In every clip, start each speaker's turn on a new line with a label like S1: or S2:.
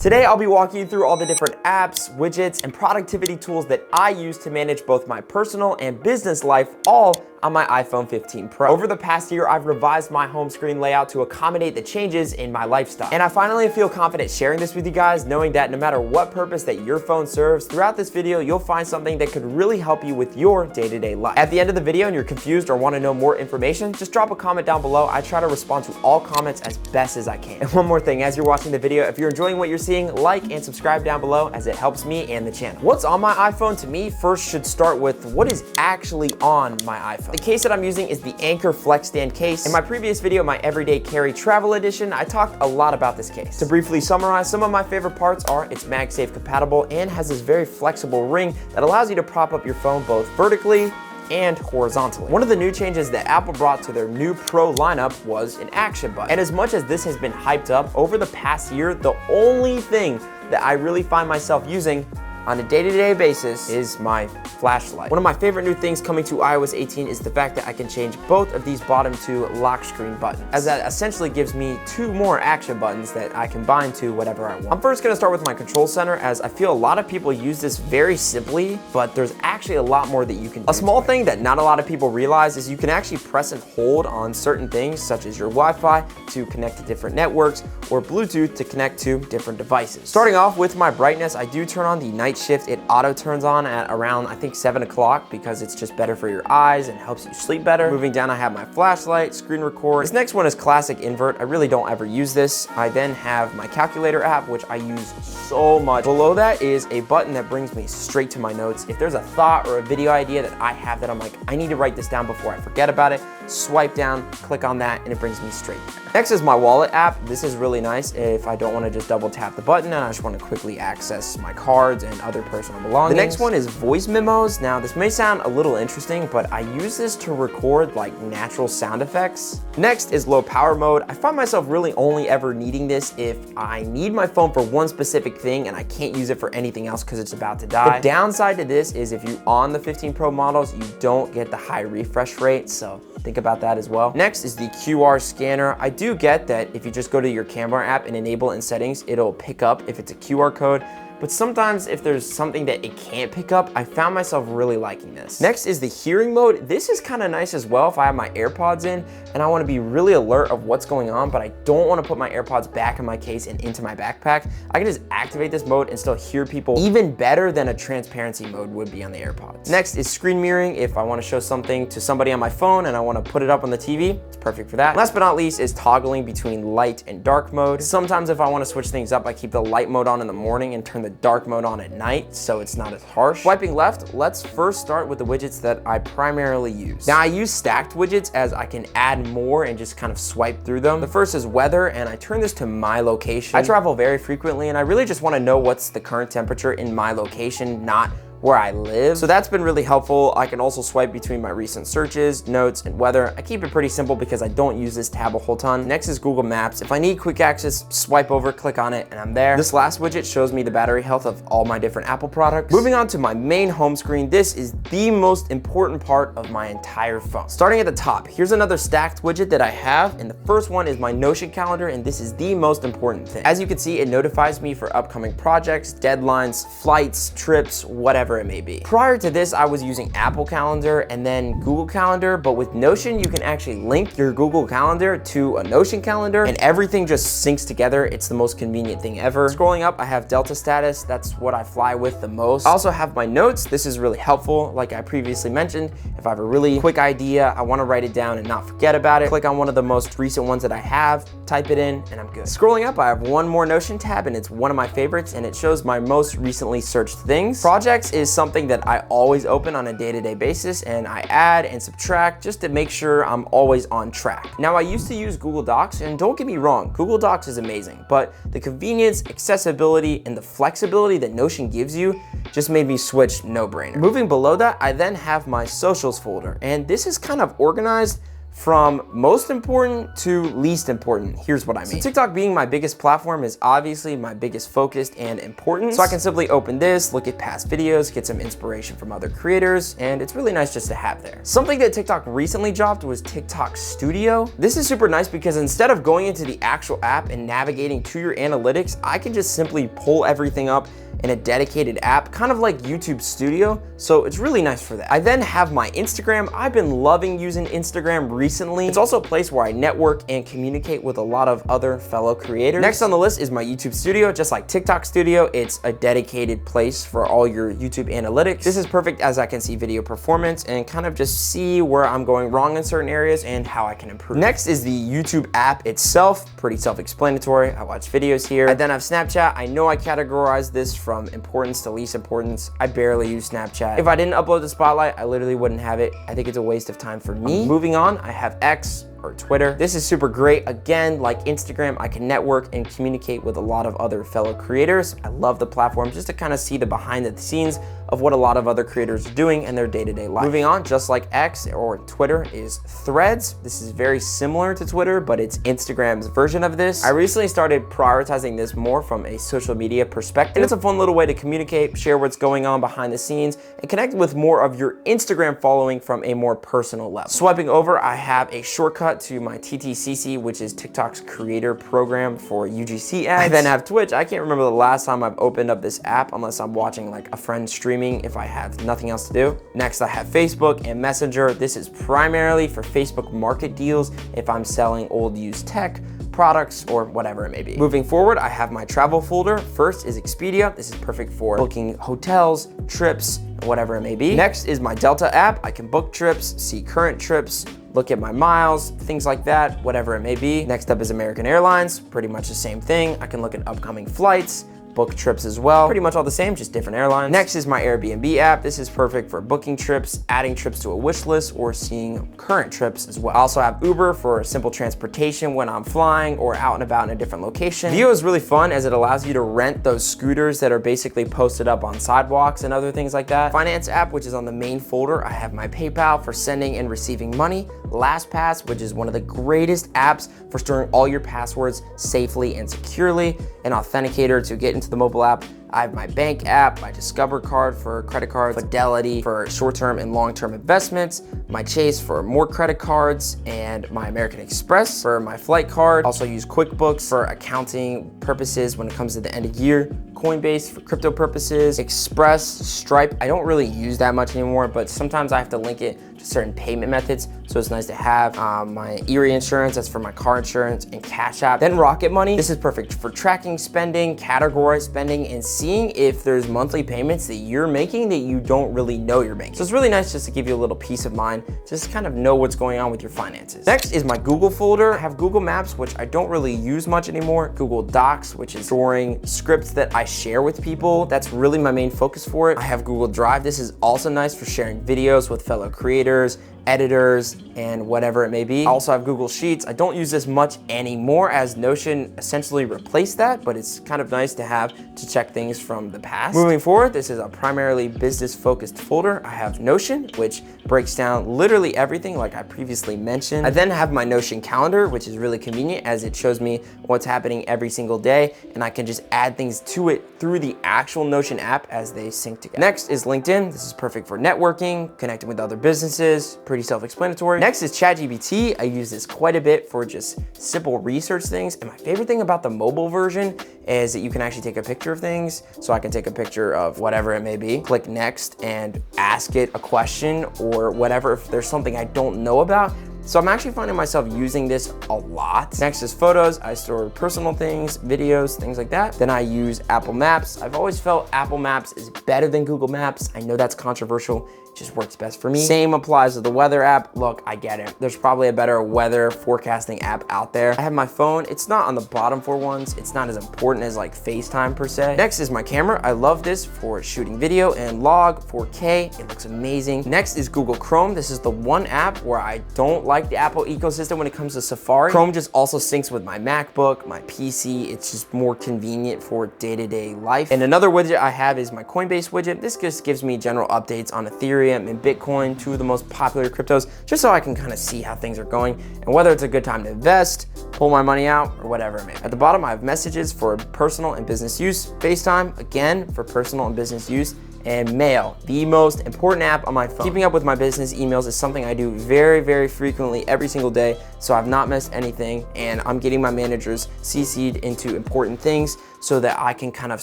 S1: Today, I'll be walking you through all the different apps, widgets, and productivity tools that I use to manage both my personal and business life, all on my iPhone 15 Pro. Over the past year, I've revised my home screen layout to accommodate the changes in my lifestyle. And I finally feel confident sharing this with you guys, knowing that no matter what purpose that your phone serves, throughout this video, you'll find something that could really help you with your day-to-day life. At the end of the video and you're confused or want to know more information, just drop a comment down below. I try to respond to all comments as best as I can. And one more thing, as you're watching the video, if you're enjoying what you're seeing, like and subscribe down below as it helps me and the channel. What's on my iPhone to me first should start with what is actually on my iPhone. The case that I'm using is the Anchor Flex Stand case. In my previous video, my Everyday Carry Travel Edition, I talked a lot about this case. To briefly summarize, some of my favorite parts are it's Magsafe compatible and has this very flexible ring that allows you to prop up your phone both vertically and horizontally. One of the new changes that Apple brought to their new Pro lineup was an action button. And as much as this has been hyped up, over the past year, the only thing that I really find myself using on a day-to-day basis is my flashlight. One of my favorite new things coming to iOS 18 is the fact that I can change both of these bottom two lock screen buttons, as that essentially gives me two more action buttons that I can bind to whatever I want. I'm first gonna start with my control center, as I feel a lot of people use this very simply, but there's actually a lot more that you can do. A small thing that not a lot of people realize is you can actually press and hold on certain things, such as your Wi-Fi to connect to different networks, or Bluetooth to connect to different devices. Starting off with my brightness, I do turn on the night shift. It auto turns on at around, I think, 7 o'clock because it's just better for your eyes and helps you sleep better. Moving down, I have my flashlight, screen record. This next one is classic invert. I really don't ever use this. I then have my calculator app, which I use so much. Below that is a button that brings me straight to my notes. If there's a thought or a video idea that I have that I'm like, I need to write this down before I forget about it, swipe down, click on that, and it brings me straight there. Next is my wallet app. This is really nice if I don't want to just double tap the button and I just want to quickly access my cards and other personal belongings. The next one is voice memos. Now, this may sound a little interesting, but I use this to record like natural sound effects. Next is low power mode. I find myself really only ever needing this if I need my phone for one specific thing and I can't use it for anything else because it's about to die. The downside to this is if you on the 15 Pro models, you don't get the high refresh rate, so think about that as well. Next is the QR scanner. I do get that if you just go to your camera app and enable it in settings, it'll pick up if it's a QR code. But sometimes if there's something that it can't pick up, I found myself really liking this. Next is the hearing mode. This is kind of nice as well if I have my AirPods in and I want to be really alert of what's going on, but I don't want to put my AirPods back in my case and into my backpack. I can just activate this mode and still hear people even better than a transparency mode would be on the AirPods. Next is screen mirroring. If I want to show something to somebody on my phone and I want to put it up on the TV, it's perfect for that. Last but not least is toggling between light and dark mode. Sometimes if I want to switch things up, I keep the light mode on in the morning and turn the dark mode on at night, so it's not as harsh. Swiping left, let's first start with the widgets that I primarily use. Now, I use stacked widgets as I can add more and just kind of swipe through them. The first is weather, and I turn this to my location. I travel very frequently, and I really just want to know what's the current temperature in my location, not where I live. So that's been really helpful. I can also swipe between my recent searches, notes, and weather. I keep it pretty simple because I don't use this tab a whole ton. Next is Google Maps. If I need quick access, swipe over, click on it, and I'm there. This last widget shows me the battery health of all my different Apple products. Moving on to my main home screen, this is the most important part of my entire phone. Starting at the top, here's another stacked widget that I have, and the first one is my Notion calendar, and this is the most important thing. As you can see, it notifies me for upcoming projects, deadlines, flights, trips, whatever it may be. Prior to this, I was using Apple Calendar and then Google Calendar, but with Notion, you can actually link your Google Calendar to a Notion calendar and everything just syncs together. It's the most convenient thing ever. Scrolling up, I have Delta status. That's what I fly with the most. I also have my notes. This is really helpful. Like I previously mentioned, if I have a really quick idea, I want to write it down and not forget about it, click on one of the most recent ones that I have, type it in, and I'm good. Scrolling up, I have one more Notion tab, and it's one of my favorites, and it shows my most recently searched things. Projects is something that I always open on a day-to-day basis, and I add and subtract just to make sure I'm always on track. Now, I used to use Google Docs, and don't get me wrong, Google Docs is amazing, but the convenience, accessibility, and the flexibility that Notion gives you just made me switch no-brainer. Moving below that, I then have my socials folder, and this is kind of organized from most important to least important. Here's what I mean. So TikTok being my biggest platform is obviously my biggest focus and importance. So I can simply open this, look at past videos, get some inspiration from other creators, and it's really nice just to have there. Something that TikTok recently dropped was TikTok Studio. This is super nice because instead of going into the actual app and navigating to your analytics, I can just simply pull everything up in a dedicated app, kind of like YouTube Studio. So it's really nice for that. I then have my Instagram. I've been loving using Instagram recently. It's also a place where I network and communicate with a lot of other fellow creators. Next on the list is my YouTube Studio. Just like TikTok Studio, it's a dedicated place for all your YouTube analytics. This is perfect as I can see video performance and kind of just see where I'm going wrong in certain areas and how I can improve. Next is the YouTube app itself. Pretty self-explanatory. I watch videos here. I then have Snapchat. I know I categorize this from importance to least importance. I barely use Snapchat. If I didn't upload the Spotlight, I literally wouldn't have it. I think it's a waste of time for me. Moving on, I have X, or Twitter. This is super great. Again, like Instagram, I can network and communicate with a lot of other fellow creators. I love the platform just to kind of see the behind the scenes of what a lot of other creators are doing in their day-to-day life. Moving on, just like X or Twitter, is Threads. This is very similar to Twitter, but it's Instagram's version of this. I recently started prioritizing this more from a social media perspective. And it's a fun little way to communicate, share what's going on behind the scenes, and connect with more of your Instagram following from a more personal level. Swiping over, I have a shortcut to my TTCC, which is TikTok's creator program for UGC ads. I then have Twitch. I can't remember the last time I've opened up this app unless I'm watching like a friend streaming if I have nothing else to do. Next, I have Facebook and Messenger. This is primarily for Facebook market deals if I'm selling old used tech, products, or whatever it may be. Moving forward, I have my travel folder. First is Expedia. This is perfect for booking hotels, trips, whatever it may be. Next is my Delta app. I can book trips, see current trips, look at my miles, things like that, whatever it may be. Next up is American Airlines, pretty much the same thing. I can look at upcoming flights, book trips as well. Pretty much all the same, just different airlines. Next is my Airbnb app. This is perfect for booking trips, adding trips to a wish list, or seeing current trips as well. I also have Uber for simple transportation when I'm flying or out and about in a different location. Veo is really fun as it allows you to rent those scooters that are basically posted up on sidewalks and other things like that. Finance app, which is on the main folder. I have my PayPal for sending and receiving money. LastPass, which is one of the greatest apps for storing all your passwords safely and securely. An authenticator to get into the mobile app. I have my bank app, my Discover card for credit cards, Fidelity for short-term and long-term investments, my Chase for more credit cards, and my American Express for my flight card. Also use QuickBooks for accounting purposes when it comes to the end of year, Coinbase for crypto purposes, Express, Stripe. I don't really use that much anymore, but sometimes I have to link it to certain payment methods, so it's nice to have. My Erie insurance, that's for my car insurance, and Cash App. Then Rocket Money. This is perfect for tracking spending, categorize spending, and seeing if there's monthly payments that you're making that you don't really know you're making. So it's really nice just to give you a little peace of mind, just kind of know what's going on with your finances. Next is my Google folder. I have Google Maps, which I don't really use much anymore. Google Docs, which is storing scripts that I share with people. That's really my main focus for it. I have Google Drive. This is also nice for sharing videos with fellow creators, editors, and whatever it may be. I also have Google Sheets. I don't use this much anymore as Notion essentially replaced that, but it's kind of nice to have to check things from the past. Moving forward, this is a primarily business-focused folder. I have Notion, which breaks down literally everything like I previously mentioned. I then have my Notion calendar, which is really convenient as it shows me what's happening every single day, and I can just add things to it through the actual Notion app as they sync together. Next is LinkedIn. This is perfect for networking, connecting with other businesses, pretty self-explanatory. Next is ChatGPT. I use this quite a bit for just simple research things. And my favorite thing about the mobile version is that you can actually take a picture of things. So I can take a picture of whatever it may be, click next and ask it a question or whatever if there's something I don't know about. So I'm actually finding myself using this a lot. Next is photos. I store personal things, videos, things like that. Then I use Apple Maps. I've always felt Apple Maps is better than Google Maps. I know that's controversial. It just works best for me. Same applies to the weather app. Look, I get it. There's probably a better weather forecasting app out there. I have my phone. It's not on the bottom 4 ones. It's not as important as like FaceTime per se. Next is my camera. I love this for shooting video and log 4K. It looks amazing. Next is Google Chrome. This is the one app where I don't like like the Apple ecosystem when it comes to Safari. Chrome just also syncs with my MacBook, my PC. It's just more convenient for day-to-day life. And another widget I have is my Coinbase widget. This just gives me general updates on Ethereum and Bitcoin, two of the most popular cryptos, just so I can kind of see how things are going and whether it's a good time to invest, pull my money out, or whatever it may be. At the bottom, I have messages for personal and business use, FaceTime, again, for personal and business use, and Mail, the most important app on my phone. Keeping up with my business emails is something I do very, very frequently every single day, so I've not missed anything, and I'm getting my managers CC'd into important things so that I can kind of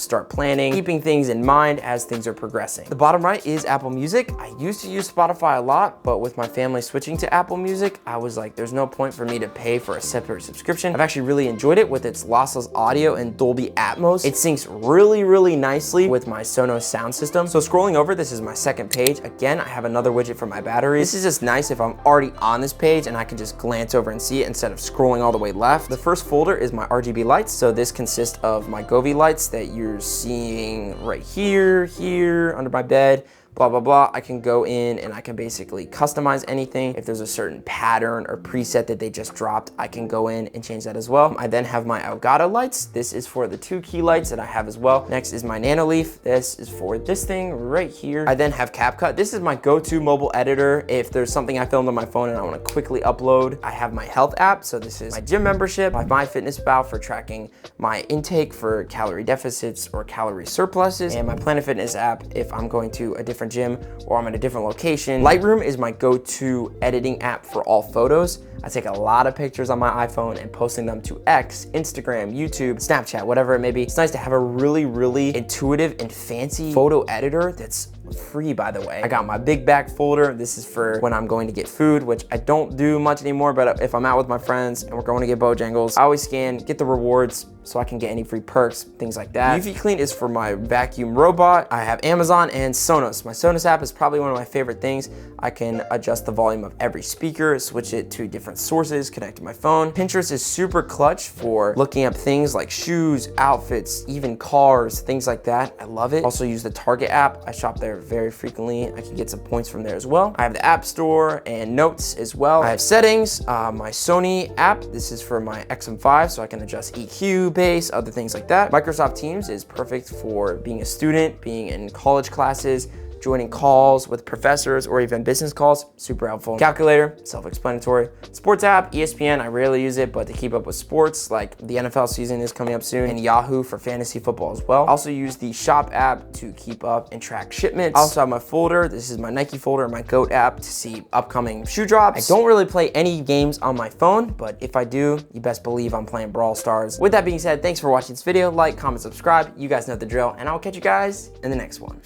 S1: start planning, keeping things in mind as things are progressing. The bottom right is Apple Music. I used to use Spotify a lot, but with my family switching to Apple Music, I was like, there's no point for me to pay for a separate subscription. I've actually really enjoyed it with its lossless audio and Dolby Atmos. It syncs really, really nicely with my Sonos sound system. So scrolling over, this is my second page. Again, I have another widget for my batteries. This is just nice if I'm already on this page and I can just glance over and see it instead of scrolling all the way left. The first folder is my RGB lights. So this consists of my Govee lights that you're seeing right here, under my bed, blah, blah, blah. I can go in and I can basically customize anything. If there's a certain pattern or preset that they just dropped, I can go in and change that as well. I then have my Elgato lights. This is for the 2 key lights that I have as well. Next is my Nanoleaf. This is for this thing right here. I then have CapCut. This is my go-to mobile editor. If there's something I filmed on my phone and I want to quickly upload, I have my health app. So this is my gym membership, my MyFitnessPal for tracking my intake for calorie deficits or calorie surpluses, and my Planet Fitness app if I'm going to a different gym or I'm at a different location. Lightroom is my go-to editing app for all photos. I take a lot of pictures on my iPhone and posting them to X, Instagram, YouTube, Snapchat, whatever it may be. It's nice to have a really, really intuitive and fancy photo editor that's free, by the way. I got my big bag folder. This is for when I'm going to get food, which I don't do much anymore, but if I'm out with my friends and we're going to get Bojangles, I always scan, get the rewards so I can get any free perks, things like that. UV Clean is for my vacuum robot. I have Amazon and Sonos. My Sonos app is probably one of my favorite things. I can adjust the volume of every speaker, switch it to different sources, connect to my phone. Pinterest is super clutch for looking up things like shoes, outfits, even cars, things like that. I love it. Also use the Target app. I shop there very frequently. I can get some points from there as well. I have the App Store and Notes as well. I have settings, my Sony app. This is for my XM5, so I can adjust EQ, bass, other things like that. Microsoft Teams is perfect for being a student, being in college classes, joining calls with professors or even business calls, super helpful. Calculator, self-explanatory. Sports app, ESPN, I rarely use it, but to keep up with sports, like the NFL season is coming up soon, and Yahoo for fantasy football as well. I also use the Shop app to keep up and track shipments. I also have my folder. This is my Nike folder, my GOAT app to see upcoming shoe drops. I don't really play any games on my phone, but if I do, you best believe I'm playing Brawl Stars. With that being said, thanks for watching this video. Like, comment, subscribe. You guys know the drill, and I'll catch you guys in the next one.